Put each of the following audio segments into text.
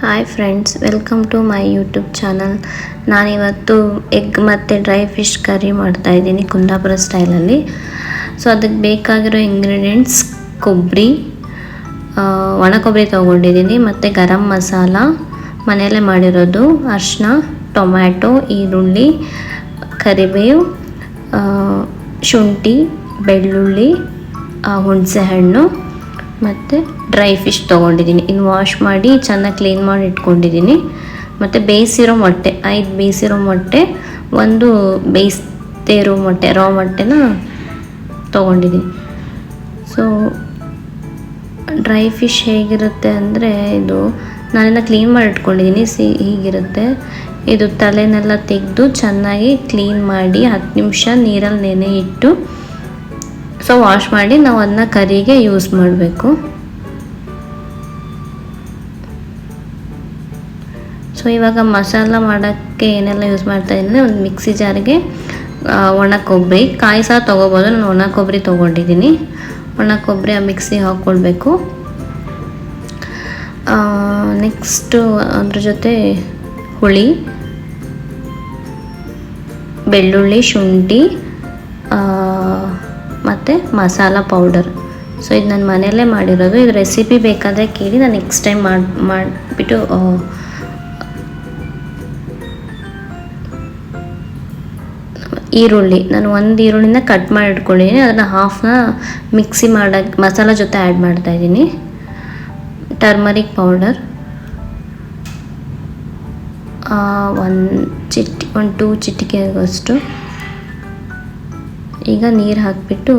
Hi friends, welcome to my YouTube channel. ನಾನಿವತ್ತು egg ಮತ್ತು dry fish curry ಮಾಡ್ತಾಯಿದ್ದೀನಿ ಕುಂದಾಪುರ ಸ್ಟೈಲಲ್ಲಿ. ಸೊ ಅದಕ್ಕೆ ಬೇಕಾಗಿರೋ ಇಂಗ್ರೀಡಿಯೆಂಟ್ಸ್ ಕೊಬ್ಬರಿ, ಒಣ ಕೊಬ್ಬರಿ ತೊಗೊಂಡಿದ್ದೀನಿ, ಮತ್ತು ಗರಂ ಮಸಾಲ ಮನೆಯಲ್ಲೇ ಮಾಡಿರೋದು, ಅರಿಶಿನ, ಟೊಮ್ಯಾಟೊ, ಈರುಳ್ಳಿ, ಕರಿಬೇವು, ಶುಂಠಿ, ಬೆಳ್ಳುಳ್ಳಿ, ಹುಣಸೆ ಹಣ್ಣು ಮತ್ತು ಡ್ರೈ ಫಿಶ್ ತೊಗೊಂಡಿದ್ದೀನಿ. ಇನ್ನು ವಾಶ್ ಮಾಡಿ ಚೆನ್ನಾಗಿ ಕ್ಲೀನ್ ಮಾಡಿ ಇಟ್ಕೊಂಡಿದ್ದೀನಿ. ಮತ್ತು ಬೇಯಿಸಿರೋ ಮೊಟ್ಟೆ 5 ಬೇಯಿಸಿರೋ ಮೊಟ್ಟೆ, 1 ಬೇಯಿಸದೇ ಇರೋ ಮೊಟ್ಟೆ, ರಾ ಮೊಟ್ಟೆನ ತೊಗೊಂಡಿದ್ದೀನಿ. ಸೊ ಡ್ರೈ ಫಿಶ್ ಹೇಗಿರುತ್ತೆ ಅಂದರೆ, ಇದು ನಾನೆಲ್ಲ ಕ್ಲೀನ್ ಮಾಡಿ ಇಟ್ಕೊಂಡಿದ್ದೀನಿ. ಹೀಗಿರುತ್ತೆ. ಇದು ತಲೆನೆಲ್ಲ ತೆಗೆದು ಚೆನ್ನಾಗಿ ಕ್ಲೀನ್ ಮಾಡಿ 10 ನಿಮಿಷ ನೀರಲ್ಲಿ ನೆನೆ ಇಟ್ಟು ಸೊ ವಾಶ್ ಮಾಡಿ ನಾವು ಅದನ್ನ ಕರಿಗೆ ಯೂಸ್ ಮಾಡಬೇಕು. ಸೊ ಇವಾಗ ಮಸಾಲ ಮಾಡೋಕ್ಕೆ ಏನೆಲ್ಲ ಯೂಸ್ ಮಾಡ್ತಾ ಇದ್ದೀನಿ, ಒಂದು ಮಿಕ್ಸಿ ಜಾರಿಗೆ ಒಣ ಕೊಬ್ಬರಿ, ಕಾಯಿ ಸಹ ತೊಗೋಬೋದು, ನಾನು ಒಣ ಕೊಬ್ಬರಿ ತೊಗೊಂಡಿದ್ದೀನಿ. ಒಣ ಕೊಬ್ಬರಿ ಆ ಮಿಕ್ಸಿಗೆ ಹಾಕ್ಕೊಳ್ಬೇಕು. ನೆಕ್ಸ್ಟು ಅದ್ರ ಜೊತೆ ಹುಳಿ, ಬೆಳ್ಳುಳ್ಳಿ, ಶುಂಠಿ ಮತ್ತು ಮಸಾಲ ಪೌಡರ್. ಸೊ ಇದು ನಾನು ಮನೆಯಲ್ಲೇ ಮಾಡಿರೋದು. ಇದು ರೆಸಿಪಿ ಬೇಕಾದರೆ ಕೇಳಿ, ನಾನು ನೆಕ್ಸ್ಟ್ ಟೈಮ್ ಮಾಡಿಬಿಟ್ಟು ಈರುಳ್ಳಿ, ನಾನು 1 ಈರುಳ್ಳಿನ ಕಟ್ ಮಾಡಿ ಇಟ್ಕೊಂಡಿದ್ದೀನಿ. ಅದನ್ನು ಹಾಫ್ನ ಮಿಕ್ಸಿ ಮಾಡೋಕ್ಕೆ ಮಸಾಲ ಜೊತೆ ಆ್ಯಡ್ ಮಾಡ್ತಾಯಿದ್ದೀನಿ. Turmeric powder 2 ಚಿಟಿಕೆಯಷ್ಟು. ಈಗ ನೀರು ಹಾಕಿಬಿಟ್ಟು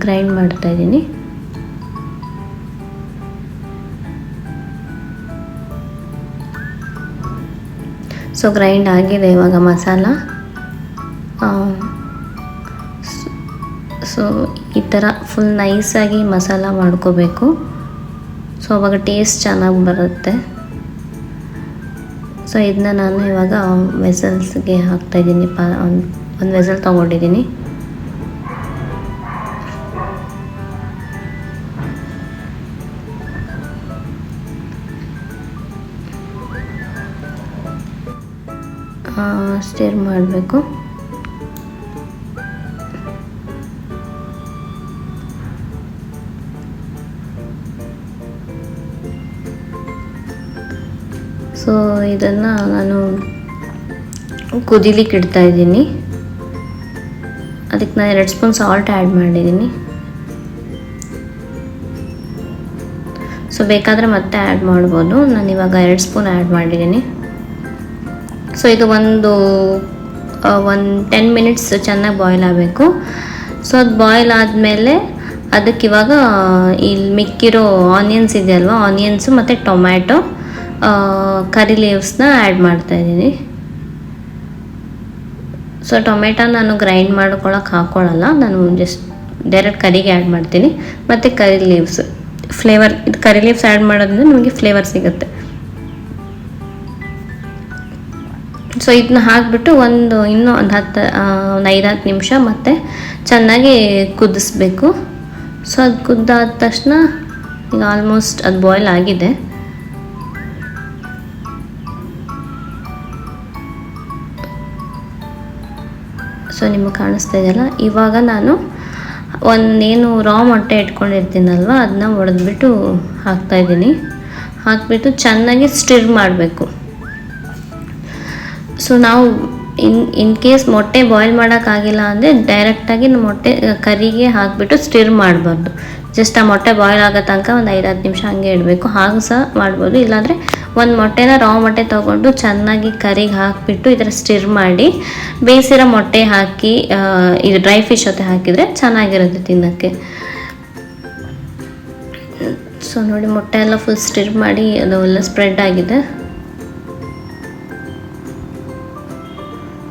ಗ್ರೈಂಡ್ ಮಾಡ್ತಾಯಿದ್ದೀನಿ. ಸೊ ಗ್ರೈಂಡ್ ಆಗಿದೆ ಇವಾಗ ಮಸಾಲ. ಸೊ ಈ ಥರ ಫುಲ್ ನೈಸಾಗಿ ಮಸಾಲ ಮಾಡ್ಕೋಬೇಕು. ಸೊ ಅವಾಗ ಟೇಸ್ಟ್ ಚೆನ್ನಾಗಿ ಬರುತ್ತೆ. ಸೊ ಇದನ್ನ ನಾನು ಇವಾಗ ವೆಸಲ್ಸ್ಗೆ ಹಾಕ್ತಾಯಿದ್ದೀನಿ. ಒಂದು ವೆಸಲ್ ತೊಗೊಂಡಿದ್ದೀನಿ. ಸ್ಟಿರ್ ಮಾಡಬೇಕು. ಸೊ ಇದನ್ನು ನಾನು ಕುದಿಲಿಕ್ಕೆ ಇಡ್ತಾಯಿದ್ದೀನಿ. ಅದಕ್ಕೆ ನಾನು 2 ಸ್ಪೂನ್ ಸಾಲ್ಟ್ ಆ್ಯಡ್ ಮಾಡಿದ್ದೀನಿ. ಸೊ ಬೇಕಾದರೆ ಮತ್ತೆ ಆ್ಯಡ್ ಮಾಡ್ಬೋದು. ನಾನು ಇವಾಗ 2 ಸ್ಪೂನ್ ಆ್ಯಡ್ ಮಾಡಿದ್ದೀನಿ. ಸೊ ಇದು ಒಂದು 10 ಮಿನಿಟ್ಸ್ ಚೆನ್ನಾಗಿ ಬಾಯ್ಲ್ ಆಗಬೇಕು. ಸೊ ಅದು ಬಾಯ್ಲ್ ಆದಮೇಲೆ ಅದಕ್ಕೆ ಇವಾಗ ಇಲ್ಲಿ ಮಿಕ್ಕಿರೋ ಆನಿಯನ್ಸ್ ಇದೆಯಲ್ವ, ಆನಿಯನ್ಸು ಮತ್ತು ಟೊಮ್ಯಾಟೊ, ಕರಿ ಲೀವ್ಸ್ನ ಆ್ಯಡ್ ಮಾಡ್ತಾಯಿದ್ದೀನಿ. ಸೊ ಟೊಮೆಟೊ ನಾನು ಗ್ರೈಂಡ್ ಮಾಡ್ಕೊಳಕ್ಕೆ ಹಾಕ್ಕೊಳ್ಳಲ್ಲ, ನಾನು ಜಸ್ಟ್ ಡೈರೆಕ್ಟ್ ಕರಿಗೆ ಆ್ಯಡ್ ಮಾಡ್ತೀನಿ. ಮತ್ತು ಕರಿ ಲೀವ್ಸ್ ಫ್ಲೇವರ್, ಇದು ಕರಿ ಲೀವ್ಸ್ ಆ್ಯಡ್ ಮಾಡೋದ್ರಿಂದ ನಮಗೆ ಫ್ಲೇವರ್ ಸಿಗುತ್ತೆ. ಸೊ ಇದನ್ನ ಹಾಕಿಬಿಟ್ಟು ಇನ್ನೂ ಒಂದು 5-10 ನಿಮಿಷ ಮತ್ತೆ ಚೆನ್ನಾಗಿ ಕುದಿಸ್ಬೇಕು. ಸೊ ಅದು ಕುದ್ದಾದ ತಕ್ಷಣ ಈಗ ಆಲ್ಮೋಸ್ಟ್ ಅದು ಬಾಯ್ಲ್ ಆಗಿದೆ. ಸೊ ನಿಮಗೆ ಕಾಣಿಸ್ತಾ ಇದೆಯಲ್ಲ, ಇವಾಗ ನಾನು ಏನು ರಾ ಮೊಟ್ಟೆ ಇಟ್ಕೊಂಡಿರ್ತೀನಲ್ವ, ಅದನ್ನ ಒಡೆದ್ಬಿಟ್ಟು ಹಾಕ್ತಾಯಿದ್ದೀನಿ. ಹಾಕಿಬಿಟ್ಟು ಚೆನ್ನಾಗಿ ಸ್ಟಿರ್ ಮಾಡಬೇಕು. ಸೊ ನಾವು ಇನ್ ಕೇಸ್ ಮೊಟ್ಟೆ ಬಾಯ್ಲ್ ಮಾಡೋಕ್ಕಾಗಿಲ್ಲ ಅಂದರೆ ಡೈರೆಕ್ಟಾಗಿ ಮೊಟ್ಟೆ ಕರಿಗೆ ಹಾಕಿಬಿಟ್ಟು ಸ್ಟಿರ್ ಮಾಡಬಾರ್ದು. ಜಸ್ಟ್ ಆ ಮೊಟ್ಟೆ ಬಾಯ್ಲ್ ಆಗೋ ತನಕ ಒಂದು 5-10 ನಿಮಿಷ ಹಂಗೆ ಇಡಬೇಕು. ಹಾಗೆ ಸಹ ಮಾಡ್ಬೋದು. ಇಲ್ಲಾಂದರೆ ಒಂದು ಮೊಟ್ಟೆನ ರಾ ಮೊಟ್ಟೆ ತೊಗೊಂಡು ಚೆನ್ನಾಗಿ ಕರಿಗೆ ಹಾಕಿಬಿಟ್ಟು ಈ ಥರ ಸ್ಟಿರ್ ಮಾಡಿ ಬೇಯಿಸಿರೋ ಮೊಟ್ಟೆ ಹಾಕಿ ಇದು ಡ್ರೈ ಫಿಶ್ ಜೊತೆ ಹಾಕಿದರೆ ಚೆನ್ನಾಗಿರುತ್ತೆ ತಿನ್ನೋಕ್ಕೆ. ಸೊ ನೋಡಿ, ಮೊಟ್ಟೆ ಎಲ್ಲ ಫುಲ್ ಸ್ಟಿರ್ ಮಾಡಿ ಅದು ಎಲ್ಲ ಸ್ಪ್ರೆಡ್ ಆಗಿದೆ.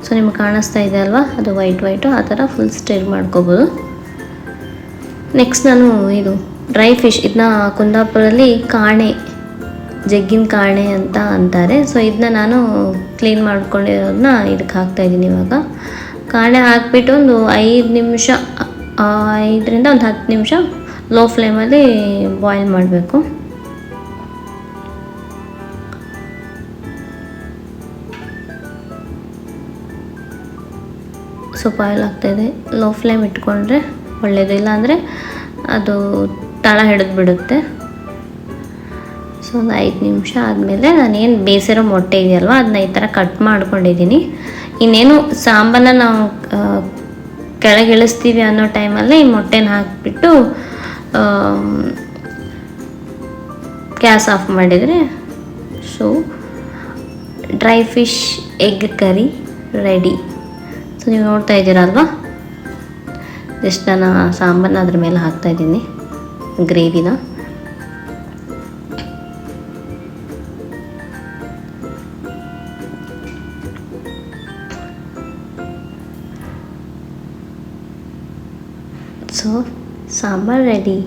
ಸೊ ನಿಮ್ಗೆ ಕಾಣಿಸ್ತಾ ಇದೆ ಅಲ್ವಾ, ಅದು ವೈಟು ಆ ಥರ ಫುಲ್ ಸ್ಟಿರ್ ಮಾಡ್ಕೋಬೋದು. ನೆಕ್ಸ್ಟ್ ನಾನು ಇದು ಡ್ರೈ ಫಿಶ್, ಇದನ್ನ ಕುಂದಾಪುರಲ್ಲಿ ಕಾಣೆ, ಜಗ್ಗಿನ ಕಾಣೆ ಅಂತ ಅಂತಾರೆ. ಸೊ ಇದನ್ನ ನಾನು ಕ್ಲೀನ್ ಮಾಡ್ಕೊಂಡಿರೋದನ್ನ ಇದಕ್ಕೆ ಹಾಕ್ತಾಯಿದ್ದೀನಿ. ಇವಾಗ ಕಾಣೆ ಹಾಕ್ಬಿಟ್ಟು ಒಂದು 5 ನಿಮಿಷ, 5ರಿಂದ ಒಂದು 10 ನಿಮಿಷ ಲೋ ಫ್ಲೇಮಲ್ಲಿ ಬಾಯ್ಲ್ ಮಾಡಬೇಕು. ಸ್ವಲ್ಪ ಆಯಿಲ್ ಹಾಕ್ತಾಯಿದೆ. ಲೋ ಫ್ಲೇಮ್ ಇಟ್ಕೊಂಡ್ರೆ ಒಳ್ಳೆಯದು, ಇಲ್ಲಾಂದರೆ ಅದು ತಳ ಹಿಡಿದು ಬಿಡುತ್ತೆ. ಸೊ ಒಂದು 5 ನಿಮಿಷ ಆದಮೇಲೆ ನಾನೇನು ಬೇಯಿಸಿರೋ ಮೊಟ್ಟೆ ಇದೆಯಲ್ವ ಅದನ್ನ ಈ ಥರ ಕಟ್ ಮಾಡ್ಕೊಂಡಿದ್ದೀನಿ. ಇನ್ನೇನು ಸಾಂಬಾರನ್ನ ನಾವು ಕೆಳಗಿಳಿಸ್ತೀವಿ ಅನ್ನೋ ಟೈಮಲ್ಲೇ ಈ ಮೊಟ್ಟೆನ ಹಾಕಿಬಿಟ್ಟು ಗ್ಯಾಸ್ ಆಫ್ ಮಾಡಿದರೆ so dry fish egg curry ready. So ನೀವು ನೋಡ್ತಾ ಇದ್ದೀರಲ್ವ, ಜಸ್ಟ್ ನಾನು ಸಾಂಬಾರನ್ನ ಅದ್ರ ಮೇಲೆ ಹಾಕ್ತಾಯಿದ್ದೀನಿ, ಗ್ರೇವಿನ. So sambar ready.